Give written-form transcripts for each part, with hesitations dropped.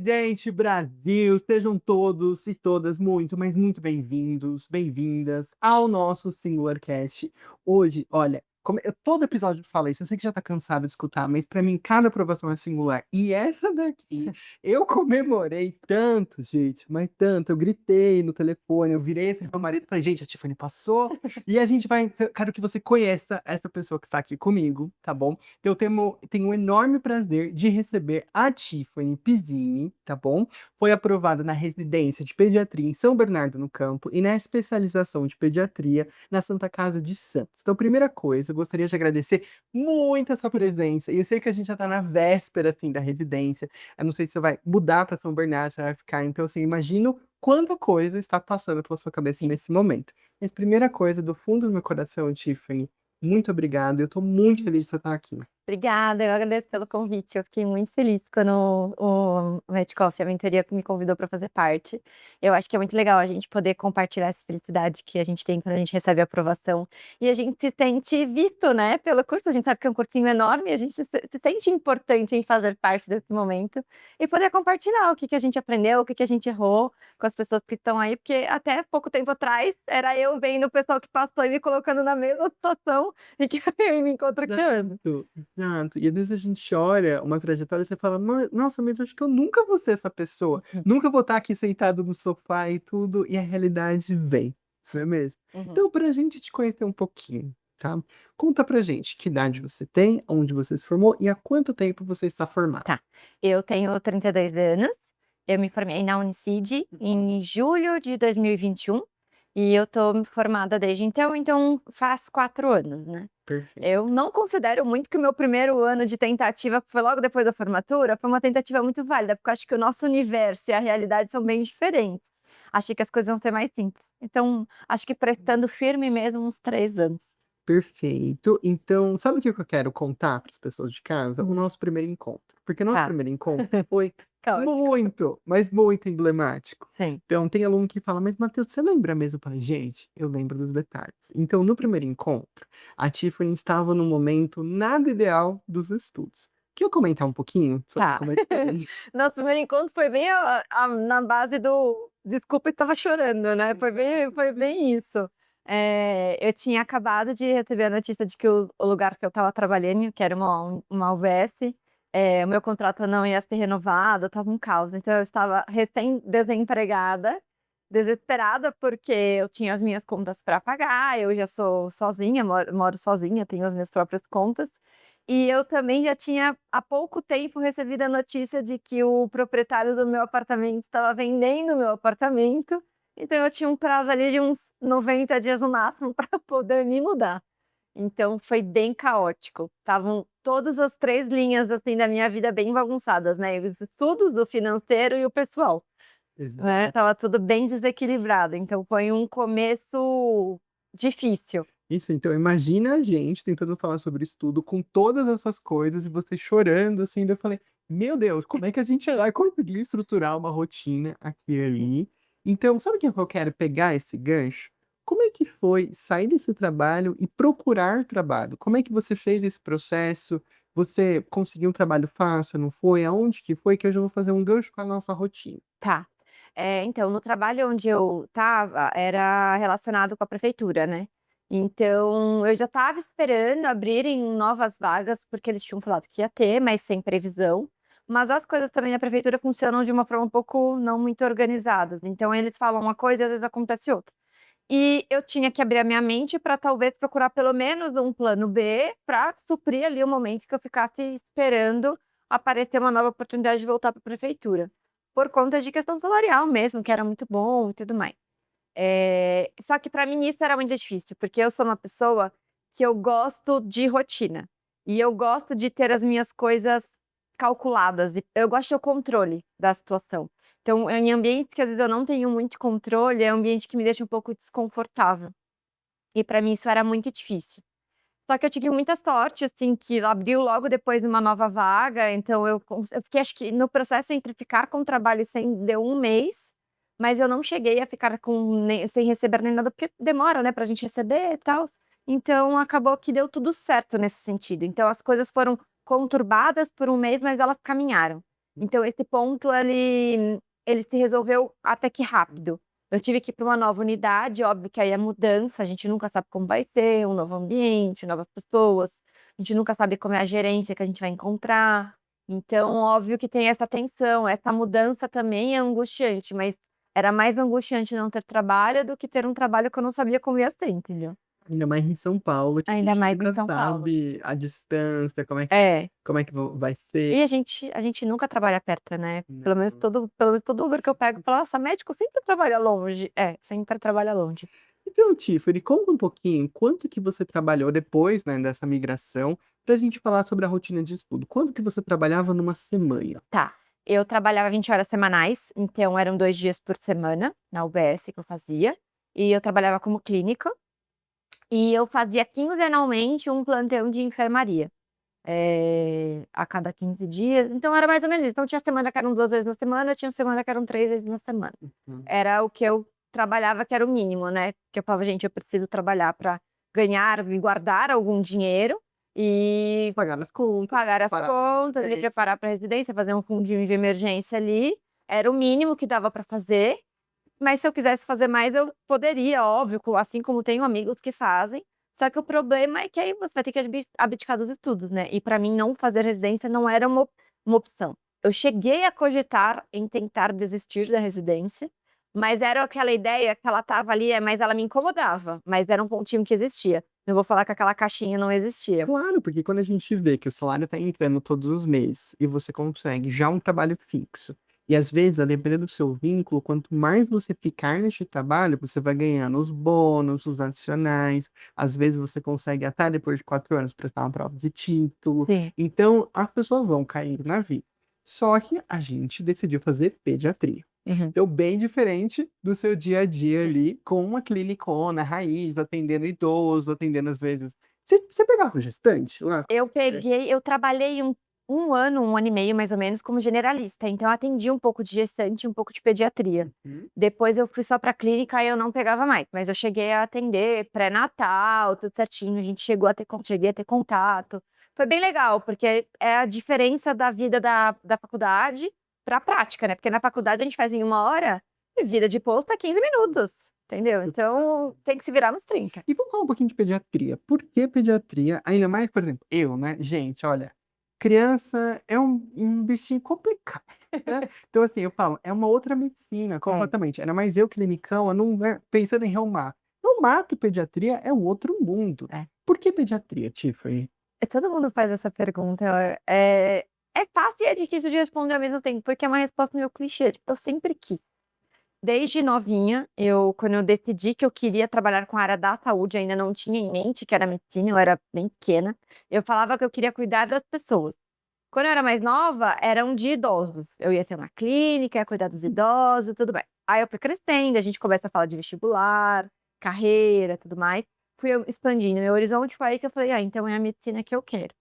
Gente, Brasil, sejam todos e todas muito, mas muito bem-vindos, bem-vindas ao nosso Singularcast. Hoje, olha, todo episódio fala isso, eu sei que já tá cansado de escutar, mas pra mim cada aprovação é singular. E essa daqui, eu comemorei tanto, gente, mas tanto. Eu gritei no telefone, eu virei pro meu marido e falei, gente, a Tiffany passou. E a gente vai. Quero que você conheça essa pessoa que está aqui comigo, tá bom? Então, eu tenho o enorme prazer de receber a Tiffany Pizzini, tá bom? Foi aprovada na residência de pediatria em São Bernardo no Campo e na especialização de pediatria na Santa Casa de Santos. Então, primeira coisa, eu gostaria de agradecer muito a sua presença. E eu sei que a gente já tá na véspera, assim, da residência. Eu não sei se você vai mudar para São Bernardo, se vai ficar. Então, assim, imagino quanta coisa está passando pela sua cabeça nesse momento. Mas primeira coisa, do fundo do meu coração, Tiffany, muito obrigado. Eu tô muito feliz de você estar aqui. Obrigada, eu agradeço pelo convite. Eu fiquei muito feliz quando o Metcalfe, a mentoria, me convidou para fazer parte. Eu acho que é muito legal a gente poder compartilhar essa felicidade que a gente tem quando a gente recebe a aprovação e a gente se sente visto, né, pelo curso. A gente sabe que é um cursinho enorme, a gente se sente importante em fazer parte desse momento e poder compartilhar o que que a gente aprendeu, o que que a gente errou com as pessoas que estão aí, porque até pouco tempo atrás era eu vendo o pessoal que passou e me colocando na mesma situação e que eu me encontro aqui hoje. Exato, exato. E às vezes a gente olha uma trajetória e você fala, Nossa, mas acho que eu nunca vou ser essa pessoa. Nunca vou estar aqui sentado no sofá e tudo, e a realidade vem, isso é mesmo? Uhum. Então, pra gente te conhecer um pouquinho, tá? Conta pra gente que idade você tem, onde você se formou e há quanto tempo você está formado. Tá. Eu tenho 32 anos, eu me formei na Unicid em julho de 2021 e eu tô me formada desde então faz 4 anos, né. Perfeito. Eu não considero muito que o meu primeiro ano de tentativa, que foi logo depois da formatura, foi uma tentativa muito válida, porque eu acho que o nosso universo e a realidade são bem diferentes. Achei que as coisas vão ser mais simples. Então, acho que prestando firme mesmo uns 3 anos. Perfeito. Então, sabe o que eu quero contar para as pessoas de casa? O Uhum. nosso primeiro encontro. Porque o nosso Tá. primeiro encontro foi Ótimo. muito, mas muito emblemático. Sim. Então, tem aluno que fala, mas Matheus, você lembra mesmo? Eu falei, gente, eu lembro dos detalhes. Então, no primeiro encontro, a Tiffany estava no momento nada ideal dos estudos. Quer eu comentar um pouquinho sobre Tá. como é que foi? Nosso primeiro encontro foi bem na base do "desculpa, estava chorando", né, foi bem isso. Eu tinha acabado de receber a notícia de que o lugar que eu estava trabalhando, que era uma UVS, o meu contrato não ia ser renovado, estava um caos. Então eu estava recém-desempregada, desesperada, porque eu tinha as minhas contas para pagar, eu já sou sozinha, moro sozinha, tenho as minhas próprias contas. E eu também já tinha, há pouco tempo, recebido a notícia de que o proprietário do meu apartamento estava vendendo o meu apartamento, então eu tinha um prazo ali de uns 90 dias no máximo para poder me mudar. Então foi bem caótico, estavam todas as 3 linhas, assim, da minha vida bem bagunçadas, né, os estudos, o financeiro e o pessoal, né, Exato. estava tudo bem desequilibrado, então foi um começo difícil. Isso, então imagina a gente tentando falar sobre isso tudo com todas essas coisas e você chorando, assim, daí eu falei: "Meu Deus, como é que a gente vai conseguir estruturar uma rotina aqui e ali?". Então, sabe o que eu quero pegar esse gancho? Como é que foi sair desse trabalho e procurar trabalho? Como é que você fez esse processo? Você conseguiu um trabalho fácil, não foi? Aonde que foi? Que eu já vou fazer um gancho com a nossa rotina. Tá. Então, no trabalho onde eu estava, era relacionado com a prefeitura, né. Então, eu já estava esperando abrirem novas vagas, porque eles tinham falado que ia ter, mas sem previsão. Mas as coisas também na prefeitura funcionam de uma forma um pouco não muito organizadas, então eles falam uma coisa e às vezes acontece outra. E eu tinha que abrir a minha mente para talvez procurar pelo menos um plano B, para suprir ali o momento que eu ficasse esperando aparecer uma nova oportunidade de voltar para a prefeitura. Por conta de questão salarial mesmo, que era muito bom e tudo mais. Só que para mim isso era muito difícil, porque eu sou uma pessoa que eu gosto de rotina, e eu gosto de ter as minhas coisas calculadas, e eu gosto de ter o controle da situação. Então, em ambientes que às vezes eu não tenho muito controle, é um ambiente que me deixa um pouco desconfortável, e para mim isso era muito difícil. Só que eu tive muita sorte, assim, que abriu logo depois de uma nova vaga, então eu fiquei, acho que no processo entre ficar com o trabalho e sem, deu 1 mês, mas eu não cheguei a ficar sem receber nem nada, porque demora, né, pra gente receber e tal. Então acabou que deu tudo certo nesse sentido. Então as coisas foram conturbadas por 1 mês, mas elas caminharam. Então esse ponto ele se resolveu até que rápido. Eu tive que ir para uma nova unidade, óbvio que aí é mudança, a gente nunca sabe como vai ser, um novo ambiente, novas pessoas, a gente nunca sabe como é a gerência que a gente vai encontrar. Então, óbvio que tem essa tensão, essa mudança também é angustiante, mas era mais angustiante não ter trabalho do que ter um trabalho que eu não sabia como ia ser, entendeu? Ainda mais em São Paulo, que a Ainda gente mais em nunca São Paulo. sabe a distância, É. como é que vai ser. E a gente nunca trabalha perto, né? Pelo menos Não. todo Uber que eu pego fala: "Nossa, médico sempre trabalha longe". É, sempre trabalha longe. Então, Tiffany, conta um pouquinho, quanto que você trabalhou depois, né, dessa migração, pra gente falar sobre a rotina de estudo. Quanto que você trabalhava numa semana? Tá, eu trabalhava 20 horas semanais, então eram 2 dias por semana na UBS que eu fazia, e eu trabalhava como clínica, e eu fazia quinzenalmente um plantão de enfermaria, a cada 15 dias, então era mais ou menos isso. Então tinha semana que eram 2 vezes na semana, tinha semana que eram 3 vezes na semana. Uhum. Era o que eu trabalhava, que era o mínimo, né, porque eu falava: "Gente, eu preciso trabalhar para ganhar e guardar algum dinheiro e Pagar as contas, pagar as parar. contas, me preparar para a residência, fazer um fundinho de emergência ali". Era o mínimo que dava para fazer, mas se eu quisesse fazer mais eu poderia, óbvio, assim como tenho amigos que fazem, só que o problema é que aí você vai ter que abdicar dos estudos, né, e para mim não fazer residência não era uma opção. Eu cheguei a cogitar em tentar desistir da residência, mas era aquela ideia que ela estava ali, mas ela me incomodava, mas era um pontinho que existia. Não vou falar que aquela caixinha não existia. Claro, porque quando a gente vê que o salário tá entrando todos os meses e você consegue já um trabalho fixo, e às vezes, a depender do seu vínculo, quanto mais você ficar neste trabalho, você vai ganhando os bônus, os adicionais, às vezes você consegue até depois de 4 anos prestar uma prova de título, Sim. então as pessoas vão cair na vida. Só que a gente decidiu fazer pediatria. Uhum. Então, bem diferente do seu dia a dia ali, com uma clinicona raiz, atendendo idoso, atendendo às vezes você pegava gestante lá? Eu trabalhei um ano, um ano e meio mais ou menos como generalista, então eu atendi um pouco de gestante e um pouco de pediatria. Uhum. Depois eu fui só pra clínica e eu não pegava mais, mas eu cheguei a atender pré-natal, tudo certinho, a gente cheguei a ter contato. Foi bem legal, porque é a diferença da vida da faculdade pra prática, né, porque na faculdade a gente faz em 1 hora, e vida de posto é 15 minutos, entendeu? Então tem que se virar nos 30. E vamos falar um pouquinho de pediatria. Por que pediatria? Ainda mais, por exemplo, eu, né? Gente, olha, criança é um bichinho complicado, né? Então, assim, eu falo, é uma outra medicina, É. completamente. Ainda mais eu, clinicão, eu não, né, pensando em reumar. Reumato e pediatria é um outro mundo. É. Por que pediatria, Tiffany? Todo mundo faz essa pergunta, é fácil e é difícil de responder ao mesmo tempo, porque é uma resposta meio clichê, tipo, eu sempre quis. Desde novinha, quando eu decidi que eu queria trabalhar com a área da saúde, ainda não tinha em mente que era medicina, eu era bem pequena, eu falava que eu queria cuidar das pessoas. Quando eu era mais nova, eram de idosos, eu ia ter uma clínica, ia cuidar dos idosos, tudo bem. Aí eu fui crescendo, a gente começa a falar de vestibular, carreira, tudo mais, fui eu expandindo meu horizonte, foi aí que eu falei: "Ah, então é a medicina que eu quero".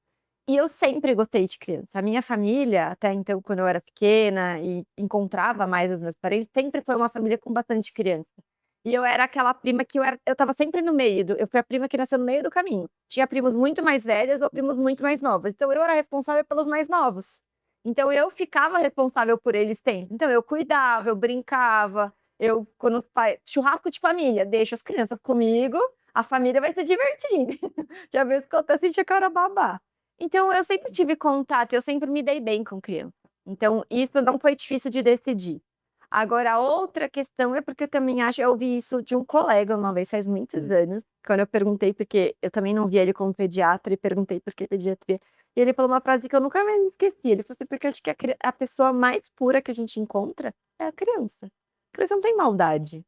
E eu sempre gostei de criança. A minha família, até então, quando eu era pequena e encontrava mais os meus parentes, sempre foi uma família com bastante criança. E eu era aquela prima que eu estava sempre no meio eu fui a prima que nasceu no meio do caminho. Tinha primos muito mais velhos ou primos muito mais novos, então eu era responsável pelos mais novos. Então eu ficava responsável por eles sempre. Então eu cuidava, eu brincava, eu quando os pai churrasco de família, deixa as crianças comigo, a família vai se divertir. Tinha vezes que eu até sentia que eu era babá. Então eu sempre tive contato, eu sempre me dei bem com criança. Então isso não foi difícil de decidir. Agora a outra questão é porque eu também acho eu ouvi isso de um colega uma vez, faz muitos anos, quando eu perguntei porque eu também não via ele como pediatra e perguntei por que pediatria, e ele falou uma frase que eu nunca mais esqueci, ele falou assim: "Porque acho que a pessoa mais pura que a gente encontra é a criança. A criança não tem maldade,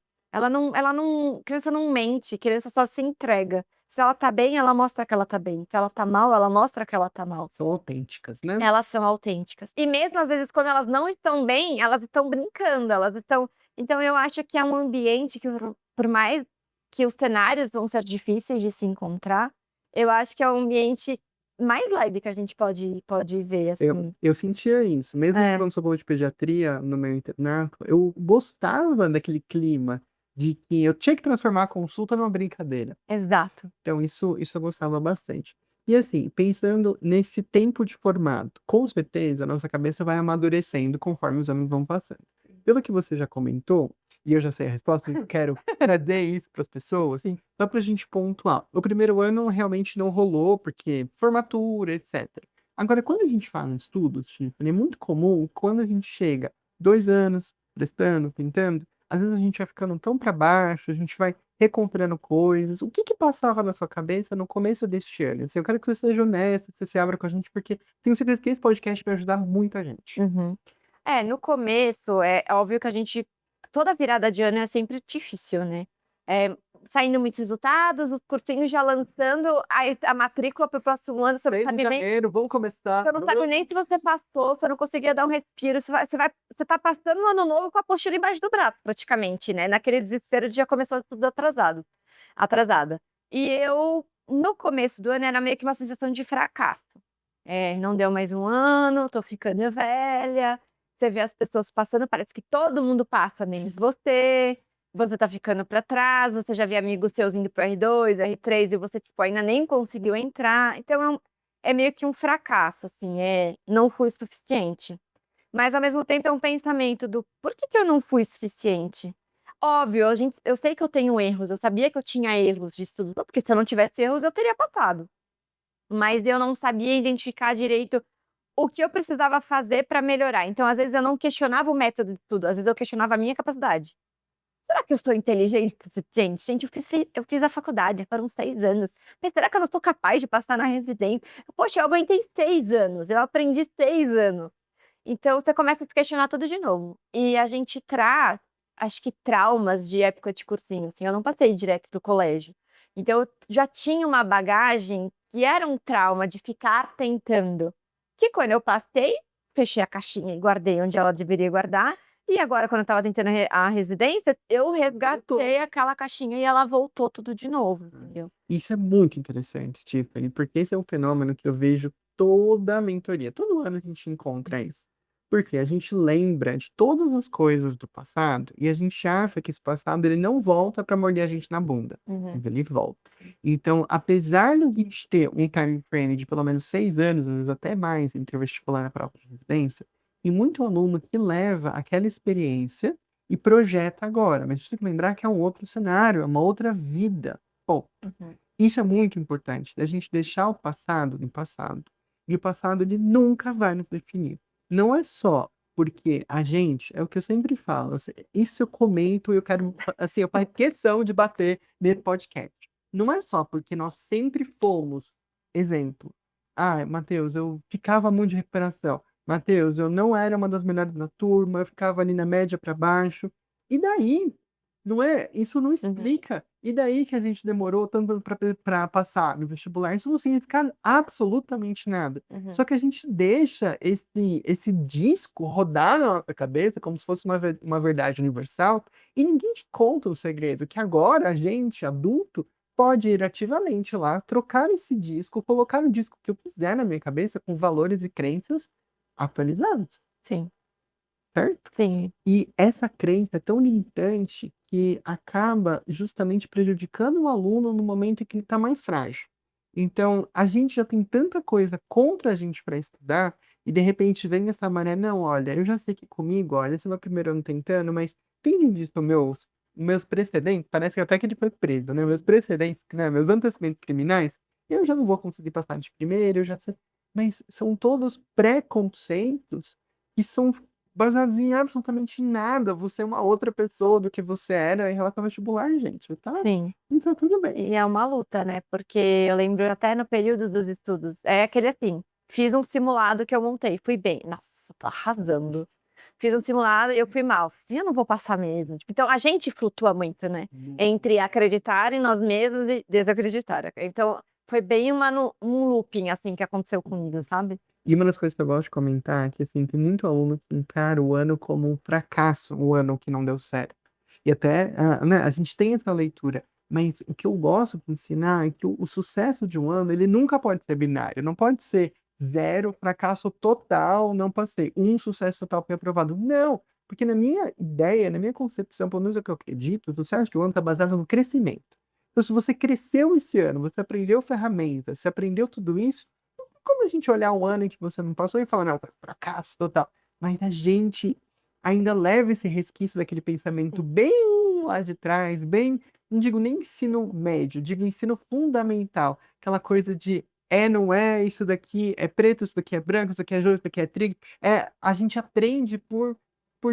criança não mente, criança só se entrega. Se ela tá bem, ela mostra que ela tá bem. Se ela tá mal, ela mostra que ela tá mal. São autênticas, né? Elas são autênticas. E mesmo às vezes quando elas não estão bem, elas estão brincando, elas estão então eu acho que é um ambiente que por mais que os cenários vão ser difíceis de se encontrar, eu acho que é um ambiente mais leve que a gente pode ver, assim. Eu sentia isso, mesmo É, quando sou de pediatria no meu internato, eu gostava daquele clima de que eu tinha que transformar a consulta numa brincadeira. exato. Então isso eu gostava bastante. E assim, pensando nesse tempo de formato, com certeza a nossa cabeça vai amadurecendo conforme os anos vão passando. Pelo que você já comentou, e eu já sei a resposta, eu quero trazer isso para as pessoas, Sim. só para a gente pontuar. O primeiro ano realmente não rolou, porque formatura, etc. Agora, quando a gente fala em estudos, tipo, é muito comum quando a gente chega 2 anos prestando, tentando, às vezes a gente vai ficando tão para baixo, a gente vai recontando coisas. O que que passava na sua cabeça no começo deste ano? Assim, eu quero que você seja honesto, que você se abra com a gente, porque tenho certeza que esse podcast vai ajudar muito a gente. Uhum. É, no começo, é óbvio que a gente toda virada de ano é sempre difícil, né. Saindo muitos resultados, os cursinhos já lançando a matrícula para o próximo ano, você não 3 de sabe nem janeiro, vamos começar. você não sabe nem se você passou, você não conseguia dar um respiro, você tá passando o ano novo com a apostila embaixo do braço praticamente, né, naquele desespero de já começar tudo atrasada. E eu, no começo do ano, era meio que uma sensação de fracasso. Não deu mais um ano, tô ficando velha, você vê as pessoas passando, parece que todo mundo passa, menos você tá ficando pra trás, você já vê amigos seus indo para R2, R3 e você, tipo, ainda nem conseguiu entrar, então é meio que um fracasso, assim, não fui o suficiente. Mas ao mesmo tempo é um pensamento do: "Por que que eu não fui suficiente?". Óbvio, eu sei que eu tenho erros, eu sabia que eu tinha erros de estudo, porque se eu não tivesse erros eu teria passado. Mas eu não sabia identificar direito o que eu precisava fazer para melhorar, então às vezes eu não questionava o método de estudo, às vezes eu questionava a minha capacidade. "Será que eu sou inteligente o suficiente? Gente, eu fiz a faculdade, foram 6 anos, mas será que eu não sou capaz de passar na residência? Poxa, eu aguentei 6 anos, eu aprendi 6 anos". Então você começa a se questionar tudo de novo. E a gente traz, acho que traumas de época de cursinho, assim, eu não passei direto do colégio. Então eu já tinha uma bagagem que era um trauma de ficar tentando, que quando eu passei, fechei a caixinha e guardei onde ela deveria guardar, e agora quando eu estava tentando a residência, eu resgatei aquela caixinha e ela voltou tudo de novo, entendeu? Isso é muito interessante, Tiffany, porque esse é um fenômeno que eu vejo toda a mentoria. Todo ano a gente encontra isso. Porque a gente lembra de todas as coisas do passado e a gente acha que esse passado ele não volta para morder a gente na bunda. Uhum. Mas ele volta. Então, apesar de a gente ter um time frame de pelo menos 6 anos, às vezes até mais, entre o vestibular e a prova de residência, tem muito aluno que leva aquela experiência e projeta agora. Mas a gente tem que lembrar que é um outro cenário, é uma outra vida. Bom, Uhum. isso é muito importante, da gente deixar o passado no passado. E o passado ele nunca vai nos definir. Não é só porque a gente, é o que eu sempre falo, assim, isso eu comento e eu quero, assim, eu faço questão de bater nesse podcast. Não é só porque nós sempre fomos, exemplo, Matheus, eu ficava muito de recuperação. Matheus, eu não era uma das melhores da turma, eu ficava ali na média para baixo. E daí? Não é? Isso não Uhum. explica. E daí que a gente demorou tanto para passar no vestibular? Isso não significa absolutamente nada. Uhum. Só que a gente deixa esse disco rodar na nossa cabeça como se fosse uma verdade universal, e ninguém te conta o segredo, que agora a gente, adulto, pode ir ativamente lá, trocar esse disco, colocar o disco que eu quiser na minha cabeça com valores e crenças atualizados, Sim, certo? sim. E essa crença é tão limitante que acaba justamente prejudicando o aluno no momento em que ele está mais frágil. Então, a gente já tem tanta coisa contra a gente para estudar, e de repente vem essa maré, não, olha, eu já sei que comigo, olha, esse é meu primeiro ano tentando, mas tendo visto meus precedentes, parece que até que ele foi preso, né? Meus precedentes, né? Meus antecedentes criminais, eu já não vou conseguir passar de primeiro, eu já sei. Mas são todos preconceitos que são baseados em absolutamente nada. Você é uma outra pessoa do que você era em relação ao vestibular, gente. Tá? Sim. Então tudo bem. E é uma luta, né, porque eu lembro até no período dos estudos, é aquele assim, fiz um simulado que eu montei, fui bem, nossa, tô arrasando. Fiz um simulado e eu fui mal, assim: "Eu não vou passar mesmo", tipo, então a gente flutua muito, né, entre acreditar em nós mesmos e desacreditar. Então foi bem um looping, assim, que aconteceu comigo, sabe. E uma das coisas que eu gosto de comentar é que, assim, tem muito aluno que encara o ano como um fracasso, o ano que não deu certo. E até, né, a gente tem essa leitura, mas o que eu gosto de ensinar é que o sucesso de um ano, ele nunca pode ser binário, não pode ser 0, fracasso total, não passei, 1, sucesso total, fui aprovado. Não, porque na minha ideia, na minha concepção, pelo menos é o que eu acredito, o sucesso de um ano está baseado no crescimento. Então, se você cresceu esse ano, você aprendeu ferramentas, você aprendeu tudo isso, não tem como a gente olhar um ano em que você não passou e falar, não, foi fracasso total. Mas a gente ainda leva esse resquício daquele pensamento bem lá de trás, bem, não digo nem ensino médio, digo ensino fundamental, aquela coisa de não é, isso daqui é preto, isso daqui é branco, isso daqui é joio, isso daqui é trigo. A gente aprende por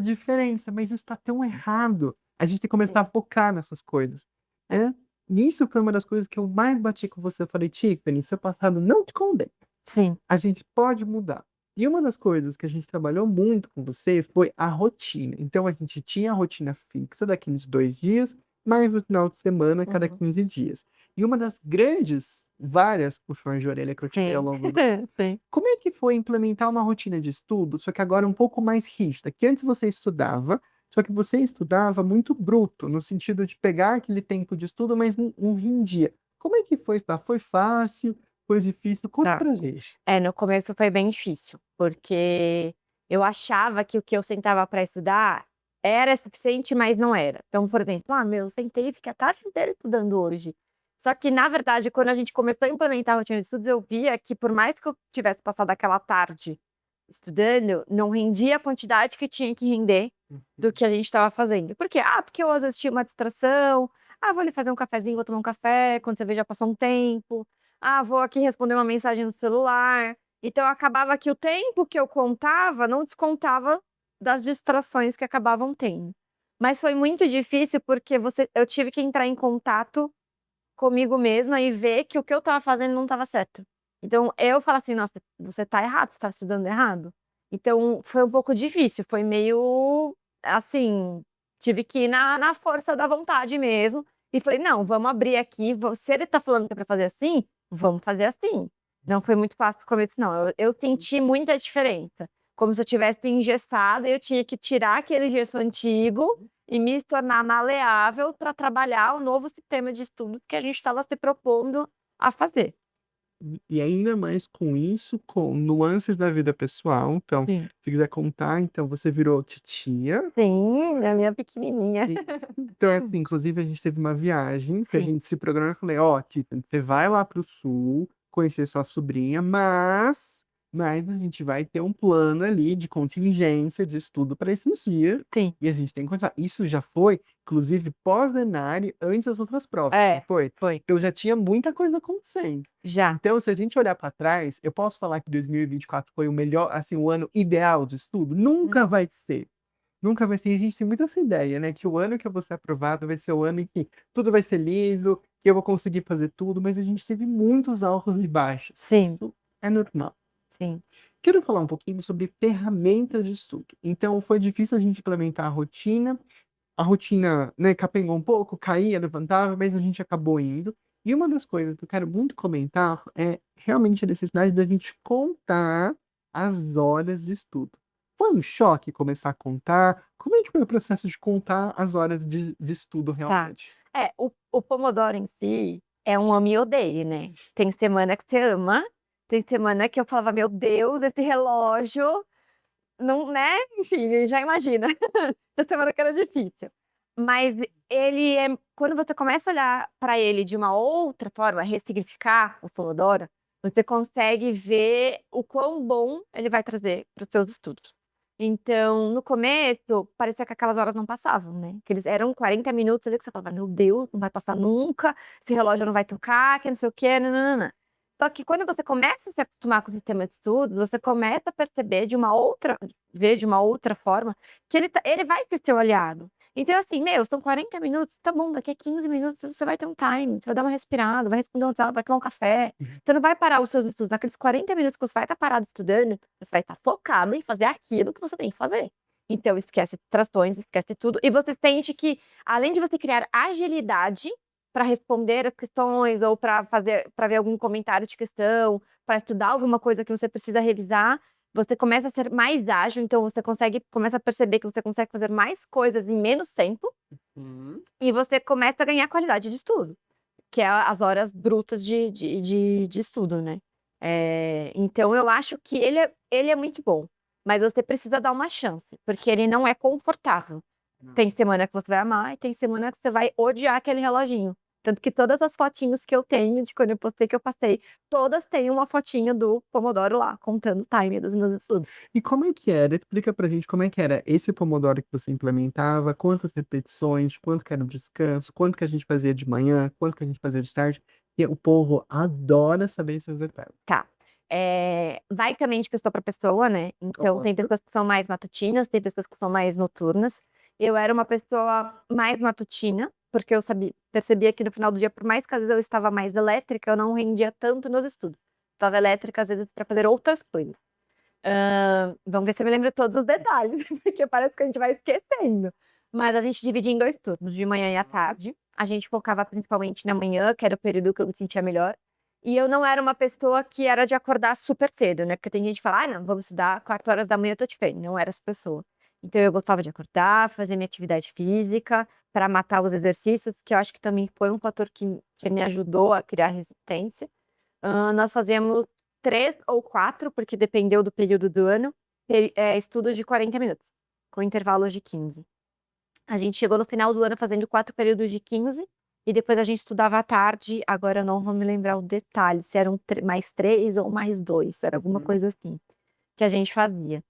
diferença, mas isso está tão errado. A gente tem que começar a focar nessas coisas. É, isso foi uma das coisas que eu mais bati com você. Eu falei, Tiffany, seu passado não te condena. Sim. A gente pode mudar. E uma das coisas que a gente trabalhou muito com você foi a rotina. Então, a gente tinha a rotina fixa daqui uns 2 dias, mais no final de semana, cada 15 dias. E uma das várias puxões de orelha que eu tive ao longo do Sim. como é que foi implementar uma rotina de estudo, só que agora um pouco mais rígida? Que antes você estudava, só que você estudava muito bruto, no sentido de pegar aquele tempo de estudo, mas não rendia. Como é que foi estudar? Foi fácil? Foi difícil? Conta Tá. pra gente. No começo foi bem difícil, porque eu achava que o que eu sentava para estudar era suficiente, mas não era. Então, por exemplo, eu sentei e fiquei a tarde inteira estudando hoje. Só que, na verdade, quando a gente começou a implementar a rotina de estudos, eu via que por mais que eu tivesse passado aquela tarde estudando, não rendia a quantidade que tinha que render do que a gente estava fazendo. Por quê? Porque eu às vezes tinha uma distração. Vou ali fazer um cafezinho, vou tomar um café, quando você vê já passou um tempo. Vou aqui responder uma mensagem no celular. Então acabava que o tempo que eu contava não descontava das distrações que acabavam tendo. Mas foi muito difícil porque eu tive que entrar em contato comigo mesma e ver que o que eu estava fazendo não estava certo. Então eu falo assim: "Nossa, você está errado, você está estudando errado". Então foi um pouco difícil, foi meio, assim, tive que ir na força da vontade mesmo, e falei: "Não, vamos abrir aqui, se ele está falando que é para fazer assim, vamos fazer assim". Não foi muito fácil no começo não, eu senti muita diferença, como se eu tivesse engessada e eu tinha que tirar aquele gesso antigo e me tornar maleável para trabalhar o novo sistema de estudo que a gente estava se propondo a fazer. E ainda mais com isso, com nuances da vida pessoal. Então, Sim. se quiser contar, então você virou titia. Sim, a minha pequenininha. Então, assim, inclusive a gente teve uma viagem que a Sim. gente se programou. Eu falei, ó, Tiffany, você vai lá pro sul conhecer sua sobrinha, mas a gente vai ter um plano ali de contingência de estudo para esses dias. Sim. E a gente tem que continuar. Isso já foi, inclusive, pós-Enare, antes das outras provas. É, Não foi? foi. Eu já tinha muita coisa acontecendo. Já. Então, se a gente olhar para trás, eu posso falar que 2024 foi o melhor, assim, o ano ideal de estudo? Nunca vai ser. Nunca vai ser. A gente tem muito essa ideia, né? Que o ano que eu vou ser aprovado vai ser o ano em que tudo vai ser liso, que eu vou conseguir fazer tudo, mas a gente teve muitos altos e baixos. Sim. Isso é normal. Sim. Quero falar um pouquinho sobre ferramentas de estudo. Então, foi difícil a gente implementar a rotina. A rotina, né, capengou um pouco, caía, levantava, mas a gente acabou indo. E uma das coisas que eu quero muito comentar é realmente a necessidade da gente contar as horas de estudo. Foi um choque começar a contar? Como é que foi o processo de contar as horas de estudo realmente? O Pomodoro em si é um ame e odeie, né. Tem semana que você ama, tem semana que eu falava: "Meu Deus, esse relógio", não, né, enfim, já imagina. Tem semana que era difícil. Mas ele é quando você começa a olhar para ele de uma outra forma, ressignificar o Pomodoro, você consegue ver o quão bom ele vai trazer para os seus estudos. Então, no começo, parecia que aquelas horas não passavam, né, que eles eram 40 minutos ali que você falava: "Meu Deus, não vai passar nunca, esse relógio não vai tocar, que não sei o quê, nã-nã-nã-nã". Só que quando você começa a se acostumar com o sistema de estudos, você começa a perceber ver de uma outra forma, que ele vai ser seu aliado. Então assim, são 40 minutos, tá bom, daqui a 15 minutos você vai ter um time, você vai dar uma respirada, vai responder um WhatsApp, vai tomar um café. Você não vai parar os seus estudos, naqueles 40 minutos que você vai estar parado estudando, você vai estar focado em fazer aquilo que você tem que fazer. Então esquece distrações, esquece tudo, e você sente que, além de você criar agilidade para responder as questões ou para ver algum comentário de questão, para estudar alguma coisa que você precisa revisar, você começa a ser mais ágil, então você começa a perceber que você consegue fazer mais coisas em menos tempo, e você começa a ganhar qualidade de estudo, que é as horas brutas de estudo, né. Então eu acho que ele é muito bom, mas você precisa dar uma chance, porque ele não é confortável. Tem semana que você vai amar e tem semana que você vai odiar aquele reloginho. Tanto que todas as fotinhos que eu tenho de quando eu postei que eu passei, todas têm uma fotinha do Pomodoro lá, contando o time dos meus estudos. E como é que era? Explica pra gente como é que era esse Pomodoro que você implementava, quantas repetições, quanto que era o descanso, quanto que a gente fazia de manhã, quanto que a gente fazia de tarde. E o povo adora saber esses detalhes. Tá. Vai também de pessoa para pessoa, né, então tem Gosto. pessoas que são mais matutinas, tem pessoas que são mais noturnas. Eu era uma pessoa mais matutina, porque eu percebia que no final do dia, por mais que às vezes eu estava mais elétrica, eu não rendia tanto nos estudos. Estava elétrica, às vezes, para fazer outras coisas. Vamos ver se eu me lembro todos os detalhes, porque parece que a gente vai esquecendo. Mas a gente dividia em 2 turnos, de manhã e à tarde. A gente focava principalmente na manhã, que era o período que eu me sentia melhor. E eu não era uma pessoa que era de acordar super cedo, né, porque tem gente que fala: "Ai não, vamos estudar 4 horas da manhã, eu tô diferente", não era essa pessoa. Então eu gostava de acordar, fazer minha atividade física, para matar os exercícios, que eu acho que também foi um fator que me ajudou a criar resistência. Nós fazíamos 3 ou 4, porque dependeu do período do ano, estudos de 40 minutos, com intervalos de 15. A gente chegou no final do ano fazendo 4 períodos de 15, e depois a gente estudava à tarde, agora eu não vou me lembrar o detalhe, se eram mais 3 ou mais 2, era alguma Uhum. coisa assim, que a gente fazia.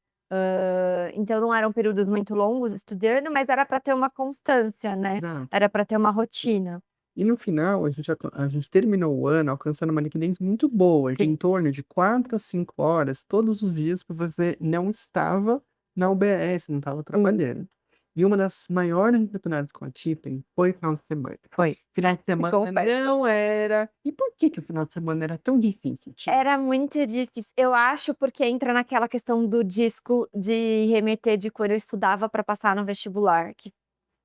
Então não eram períodos muito longos estudando, mas era para ter uma constância, né, Exato. era para ter uma rotina. E no final, a gente terminou o ano alcançando uma liquidez muito boa, de em Sim. torno de 4 a 5 horas todos os dias, que você não estava na UBS, não estava trabalhando. E uma das maiores dificuldades com a Tipem foi final de semana. Foi. Final de semana Confesso. não era. E por que que o final de semana era tão difícil, Ti? Era muito difícil. Eu acho porque entra naquela questão do disco de remeter de quando eu estudava para passar no vestibular, que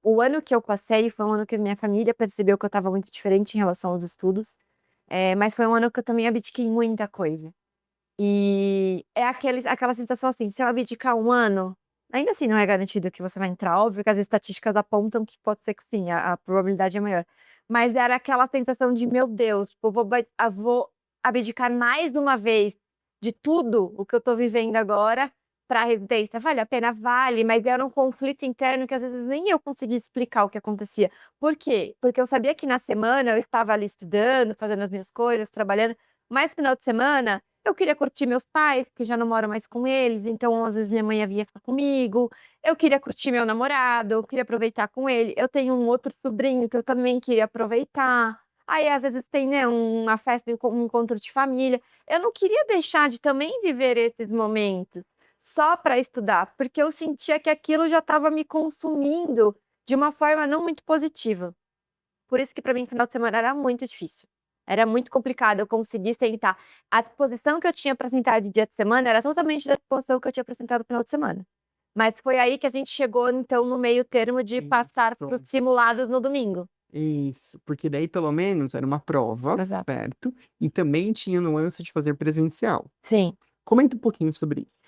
o ano que eu passei foi um ano que minha família percebeu que eu estava muito diferente em relação aos estudos, mas foi um ano que eu também abdiquei muita coisa. E é aquela sensação, assim, se eu abdicar um ano, ainda assim não é garantido que você vai entrar, óbvio que as estatísticas apontam que pode ser que sim, a probabilidade é maior. Mas era aquela sensação de: "Meu Deus, tipo, vou abdicar mais uma vez de tudo o que eu tô vivendo agora pra residência. Vale a pena? Vale", mas era um conflito interno que às vezes nem eu conseguia explicar o que acontecia. Por quê? Porque eu sabia que na semana eu estava ali estudando, fazendo as minhas coisas, trabalhando, mas final de semana eu queria curtir meus pais, porque já não moro mais com eles, então às vezes minha mãe vinha ficar comigo, eu queria curtir meu namorado, eu queria aproveitar com ele, eu tenho um outro sobrinho que eu também queria aproveitar, aí às vezes tem, né, uma festa, um encontro de família, eu não queria deixar de também viver esses momentos, só para estudar, porque eu sentia que aquilo já estava me consumindo de uma forma não muito positiva. Por isso que para mim final de semana era muito difícil. Era muito complicado eu conseguir sentar. A disposição que eu tinha para sentar de dia de semana era totalmente da disposição que eu tinha para sentar no final de semana. Mas foi aí que a gente chegou então no meio termo de passar para os Isso. simulados no domingo. Isso, porque daí pelo menos era uma prova, Exato. certo? E também tinha nuance de fazer presencial. Sim. Comenta um pouquinho sobre isso.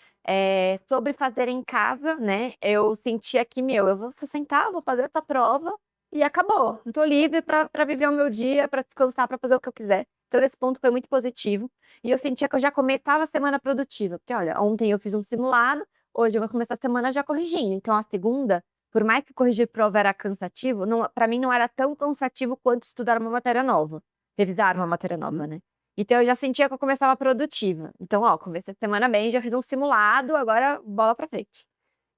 Sobre fazer em casa, né, eu sentia que, eu vou sentar, vou fazer essa prova e acabou. Eu tô livre para viver o meu dia, para descansar, para fazer o que eu quiser. Então esse ponto foi muito positivo. E eu sentia que eu já começava a semana produtiva, porque olha, ontem eu fiz um simulado, hoje eu vou começar a semana já corrigindo. Então a segunda, por mais que corrigir prova era cansativo, não, para mim não era tão cansativo quanto estudar uma matéria nova, revisar uma matéria nova, né. Então eu já sentia que eu começava produtiva. Então, ó, comecei a semana bem, já fiz um simulado, agora bola pra frente.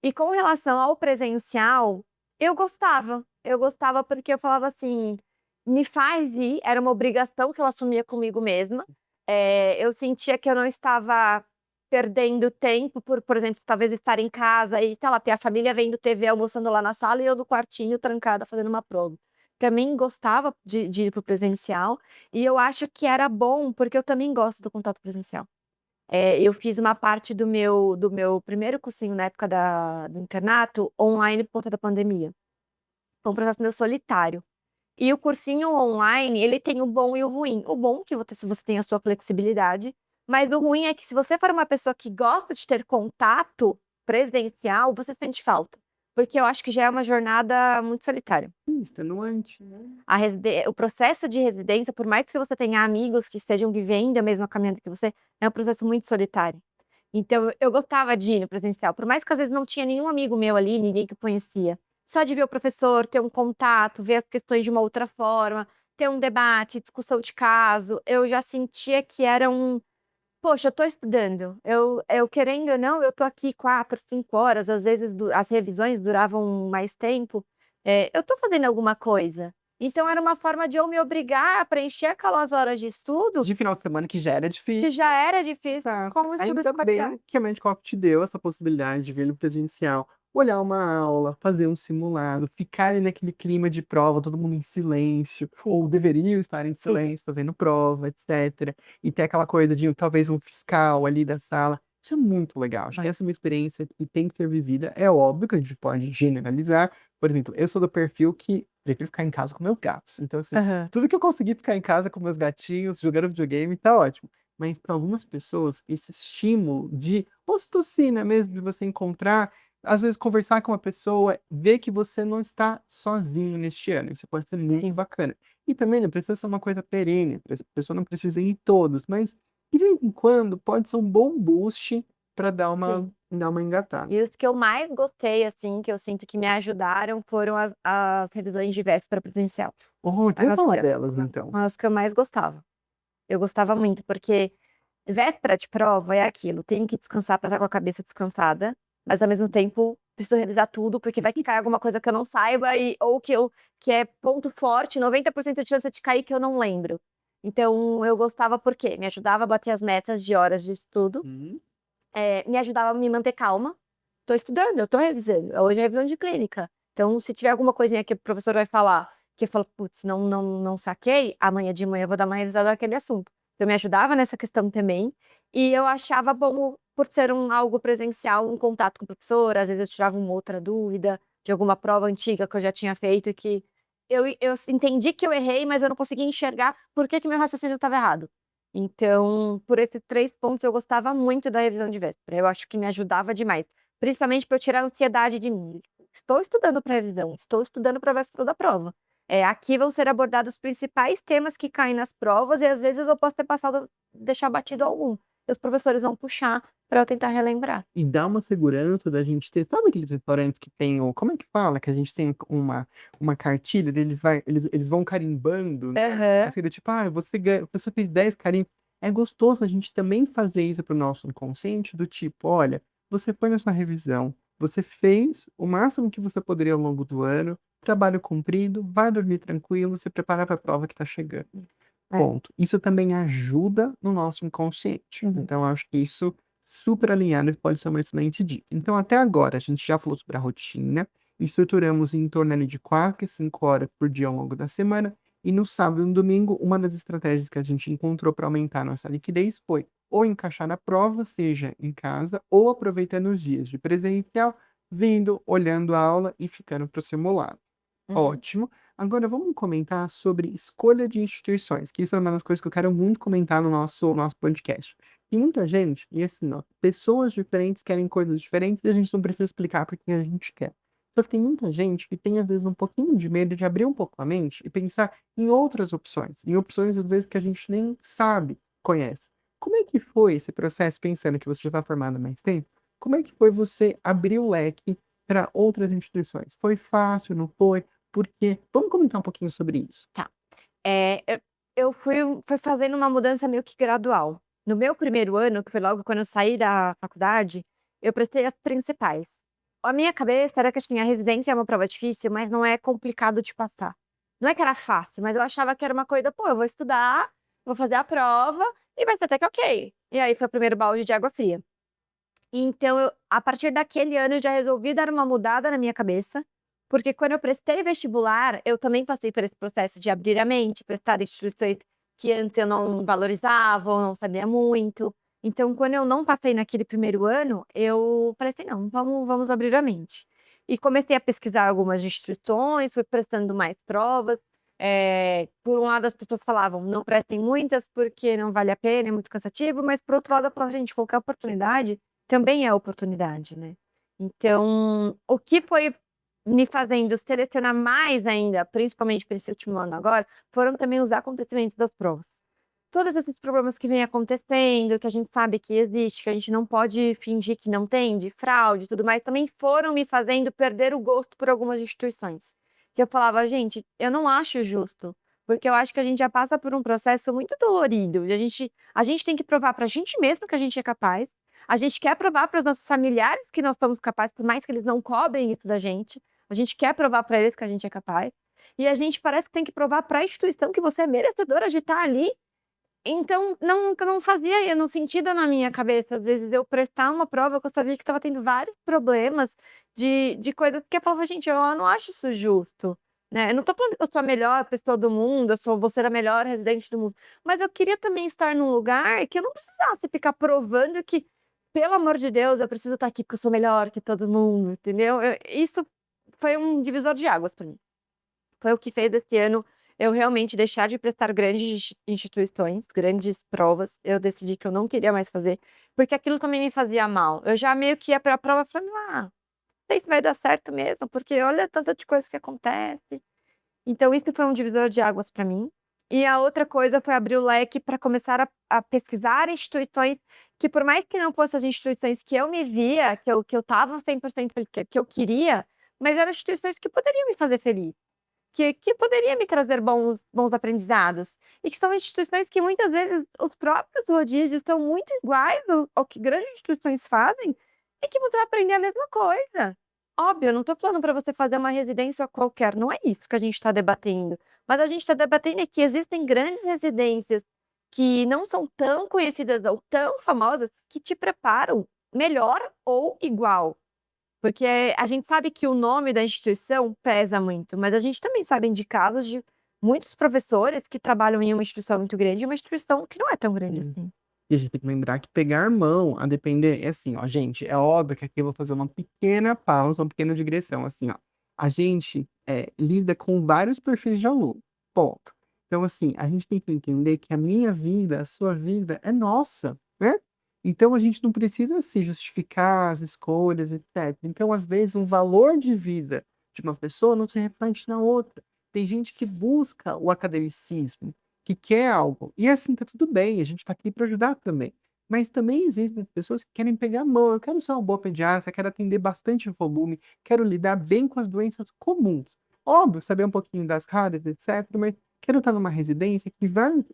E com relação ao presencial, eu gostava porque eu falava assim: "Me faz ir", era uma obrigação que eu assumia comigo mesma. Eu sentia que eu não estava perdendo tempo por exemplo, talvez estar em casa e, sei lá, ter a família vendo TV, almoçando lá na sala e eu no quartinho trancada fazendo uma prova. Também gostava de ir para o presencial, e eu acho que era bom, porque eu também gosto do contato presencial. Eu fiz uma parte do meu primeiro cursinho na época do internato, online por conta da pandemia. Foi um processo meio solitário. E o cursinho online, ele tem o bom e o ruim. O bom é que você tem a sua flexibilidade, mas o ruim é que se você for uma pessoa que gosta de ter contato presencial, você sente falta. Porque eu acho que já é uma jornada muito solitária. Extenuante, né? O processo de residência, por mais que você tenha amigos que estejam vivendo a mesma caminhada que você, é um processo muito solitário. Então eu gostava de ir no presencial, por mais que às vezes não tinha nenhum amigo meu ali, ninguém que eu conhecia. Só de ver o professor, ter um contato, ver as questões de uma outra forma, ter um debate, discussão de caso, eu já sentia que era poxa, eu tô estudando, eu querendo ou não, eu tô aqui 4, 5 horas, às vezes as revisões duravam mais tempo, eu tô fazendo alguma coisa. Então era uma forma de eu me obrigar a preencher aquelas horas de estudo, De final de semana que já era que difícil. já era difícil, Exato. com estudo de Ainda qualidade. bem que a Medcop te deu essa possibilidade de vir no presencial, olhar uma aula, fazer um simulado, ficar ali naquele clima de prova, todo mundo em silêncio, ou deveriam estar em silêncio fazendo prova, etc. E ter aquela coisa de talvez um fiscal ali da sala. Isso é muito legal. Já essa é uma experiência que tem que ser vivida. É óbvio que a gente pode generalizar. Por exemplo, eu sou do perfil que prefiro ficar em casa com meus gatos. Então, assim, Aham. tudo que eu conseguir ficar em casa com meus gatinhos, jogando videogame, tá ótimo. Mas para algumas pessoas, esse estímulo de ocitocina mesmo, de você encontrar, às vezes conversar com uma pessoa, ver que você não está sozinho neste ano, isso pode ser bem bacana. E também não precisa ser uma coisa perene, a pessoa não precisa ir em todos, mas de vez em quando pode ser um bom boost para Sim. dar uma engatada. E os que eu mais gostei, assim, que eu sinto que me ajudaram, foram as revisões de véspera presencial. Oh, então As falar que delas então. as que eu mais gostava. Eu gostava muito, porque véspera de prova é aquilo, tenho que descansar para estar com a cabeça descansada, mas ao mesmo tempo preciso revisar tudo, porque vai que cai alguma coisa que eu não saiba ou que é ponto forte, 90% de chance de cair que eu não lembro. Então eu gostava porque me ajudava a bater as metas de horas de estudo, Hum. me ajudava a me manter calma. Tô estudando, eu tô revisando, hoje é revisão de clínica. Então se tiver alguma coisinha que o professor vai falar, que eu falo: "Putz, não saquei", amanhã de manhã eu vou dar uma revisada naquele assunto. Então me ajudava nessa questão também, e eu achava bom, por ser algo presencial, um contato com o professor, às vezes eu tirava uma outra dúvida, de alguma prova antiga que eu já tinha feito e que eu entendi que eu errei, mas eu não conseguia enxergar por que que meu raciocínio estava errado. Então, por esses 3 pontos eu gostava muito da revisão de véspera, eu acho que me ajudava demais, principalmente para eu tirar a ansiedade de mim. Estou estudando para a revisão, estou estudando para a véspera da prova. Aqui vão ser abordados os principais temas que caem nas provas e às vezes eu posso ter passado, deixar batido algum. E os professores vão puxar para eu tentar relembrar. E dá uma segurança da gente ter, sabe aqueles restaurantes que tem o, como é que fala? Que a gente tem uma cartilha, eles vão carimbando, né? Aham. Assim, do tipo, você ganha, você fez 10 carimbos. É gostoso a gente também fazer isso pro nosso inconsciente, do tipo, olha, você foi na sua revisão, você fez o máximo que você poderia ao longo do ano, trabalho cumprido, vai dormir tranquilo, se preparar para a prova que tá chegando. É. Ponto. Isso também ajuda no nosso inconsciente. Uhum. Então, eu acho que isso super alinhado e pode ser uma excelente dica. Então, até agora, a gente já falou sobre a rotina, estruturamos em torno ali de 4 e 5 horas por dia ao longo da semana, e no sábado e no domingo, uma das estratégias que a gente encontrou para aumentar a nossa liquidez foi ou encaixar na prova, seja em casa, ou aproveitando os dias de presencial, vindo, olhando a aula e ficando para o simulado. Uhum. Ótimo. Agora vamos comentar sobre escolha de instituições, que isso é uma das coisas que eu quero muito comentar no nosso podcast. Tem muita gente, e assim, ó, pessoas diferentes querem coisas diferentes e a gente não precisa explicar porque a gente quer. Só que tem muita gente que tem, às vezes, um pouquinho de medo de abrir um pouco a mente e pensar em outras opções, em opções, às vezes, que a gente nem sabe, conhece. Como é que foi esse processo, pensando que você já está formado há mais tempo? Como é que foi você abrir o leque para outras instituições? Foi fácil, não foi? Porque vamos comentar um pouquinho sobre isso. Tá. Eu fui fazendo uma mudança meio que gradual. No meu primeiro ano, que foi logo quando eu saí da faculdade, eu prestei as principais. A minha cabeça era que, assim, a residência é uma prova difícil, mas não é complicado de passar. Não é que era fácil, mas eu achava que era uma coisa: "Pô, eu vou estudar, vou fazer a prova e vai ser até que ok". E aí foi o primeiro balde de água fria. Então a partir daquele ano, eu já resolvi dar uma mudada na minha cabeça, porque quando eu prestei vestibular, eu também passei por esse processo de abrir a mente, prestar instituições que antes eu não valorizava ou não sabia muito. Então, quando eu não passei naquele primeiro ano, eu falei assim: "Não, vamos abrir a mente". E comecei a pesquisar algumas instituições, fui prestando mais provas. Por um lado as pessoas falavam: "Não prestem muitas, porque não vale a pena, é muito cansativo", mas por outro lado eu falava: "Gente, qualquer oportunidade também é oportunidade, né". Então, o que foi me fazendo selecionar mais ainda, principalmente para esse último ano agora, foram também os acontecimentos das provas. Todos esses problemas que vêm acontecendo, que a gente sabe que existe, que a gente não pode fingir que não tem, de fraude e tudo mais, também foram me fazendo perder o gosto por algumas instituições. Que eu falava: "Gente, eu não acho justo, porque eu acho que a gente já passa por um processo muito dolorido, e a gente tem que provar pra gente mesmo que a gente é capaz, a gente quer provar para os nossos familiares que nós somos capazes, por mais que eles não cobrem isso da gente, a gente quer provar pra eles que a gente é capaz, e a gente parece que tem que provar pra instituição que você é merecedora de estar ali. Então, não fazia no sentido na minha cabeça, às vezes, eu prestar uma prova que eu sabia que estava tendo vários problemas de coisas que eu falava: "Gente, eu não acho isso justo", né. Eu não tô falando que eu sou a melhor pessoa do mundo, vou ser a melhor residente do mundo, mas eu queria também estar num lugar que eu não precisasse ficar provando que, pelo amor de Deus, eu preciso estar aqui porque eu sou melhor que todo mundo, entendeu. Isso foi um divisor de águas para mim. Foi o que fez esse ano eu realmente deixar de prestar grandes instituições, grandes provas. Eu decidi que eu não queria mais fazer, porque aquilo também me fazia mal. Eu já meio que ia para a prova falando: "Ah, não sei se vai dar certo mesmo, porque olha tanta de coisa que acontece". Então isso foi um divisor de águas para mim. E a outra coisa foi abrir o leque para começar a pesquisar instituições que, por mais que não fossem as instituições que eu me via, que eu estava 100% que eu queria, mas eram instituições que poderiam me fazer feliz. Que poderia me trazer bons aprendizados, e que são instituições que muitas vezes os próprios rodízios estão muito iguais ao que grandes instituições fazem, e que você vai aprender a mesma coisa. Óbvio, eu não estou falando para você fazer uma residência qualquer, não é isso que a gente está debatendo, mas a gente está debatendo é que existem grandes residências que não são tão conhecidas ou tão famosas, que te preparam melhor ou igual. Porque a gente sabe que o nome da instituição pesa muito, mas a gente também sabe de casos de muitos professores que trabalham em uma instituição muito grande e uma instituição que não é tão grande Sim. assim. E a gente tem que lembrar que pegar mão, a depender é assim, ó, gente, é óbvio que aqui eu vou fazer uma pequena pausa, uma pequena digressão, assim, ó. A gente, lida com vários perfis de aluno, ponto. Então, assim, a gente tem que entender que a minha vida, a sua vida é nossa, né. Então a gente não precisa se justificar as escolhas, etcétera. Então, às vezes, um valor de vida de uma pessoa não se reflete na outra. Tem gente que busca o academicismo, que quer algo. E assim, tá tudo bem, a gente tá aqui para ajudar também. Mas também existem pessoas que querem pegar a mão. Eu quero ser uma boa pediatra, quero atender bastante volume, quero lidar bem com as doenças comuns. Óbvio, saber um pouquinho das raras, etc. Mas quero estar numa residência que